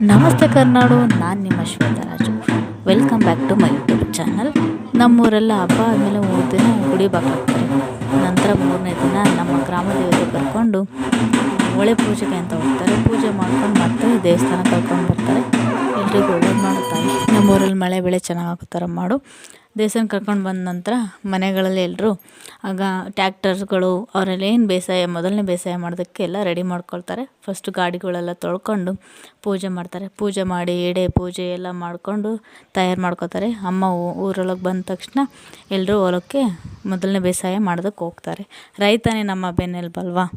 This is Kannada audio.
ನಮಸ್ತೆ ಕರ್ನಾಡು, ನಾನು ನಿಮ್ಮ Shweta Raju. Welcome back to my YouTube channel. ನಮ್ಮೂರೆಲ್ಲ ಹಬ್ಬ ಆದಮೇಲೆ 3 ದಿನ ಗುಡಿ ಬಾಗ್ಲಾಕ್ತಾರೆ. ನಂತರ 3ನೇ ದಿನ ನಮ್ಮ ಗ್ರಾಮ ದೇವತೆ ಕರ್ಕೊಂಡು ಒಳೆ ಪೂಜೆಗೆ ಅಂತ ಹೋಗ್ತಾರೆ. ಪೂಜೆ ಮಾಡ್ಕೊಂಡು ಮತ್ತೆ ದೇವಸ್ಥಾನ ಕರ್ಕೊಂಡು ಬರ್ತಾರೆ. ಎಲ್ರಿಗೂ ಒಳ್ಳೇದು ಮಾಡು ತಾಯಿ. ನಮ್ಮೂರಲ್ಲಿ ಮಳೆ ಬೆಳೆ ಚೆನ್ನಾಗೋ ಥರ ಮಾಡು. ದೇವಸ್ಥಾನ ಕರ್ಕೊಂಡು ಬಂದ ನಂತರ ಮನೆಗಳಲ್ಲಿ ಎಲ್ಲರೂ ಆಗ ಟ್ಯಾಕ್ಟರ್ಸ್ಗಳು ಅವರೆಲ್ಲ ಏನು ಮೊದಲನೇ ಬೇಸಾಯ ಮಾಡೋದಕ್ಕೆ ಎಲ್ಲ ರೆಡಿ ಮಾಡ್ಕೊಳ್ತಾರೆ. ಫಸ್ಟು ಗಾಡಿಗಳೆಲ್ಲ ತೊಳ್ಕೊಂಡು ಪೂಜೆ ಮಾಡ್ತಾರೆ. ಪೂಜೆ ಮಾಡಿ ಎಡೆ ಪೂಜೆ ಎಲ್ಲ ಮಾಡಿಕೊಂಡು ತಯಾರು ಮಾಡ್ಕೋತಾರೆ. ಅಮ್ಮ ಊರೊಳಗೆ ಬಂದ ತಕ್ಷಣ ಎಲ್ಲರೂ ಹೊಲಕ್ಕೆ ಮೊದಲನೇ ಬೇಸಾಯ ಮಾಡೋದಕ್ಕೆ ಹೋಗ್ತಾರೆ. ರೈತನೇ ನಮ್ಮ ಬೆನ್ನೆಲುಬಲ್ವಾ.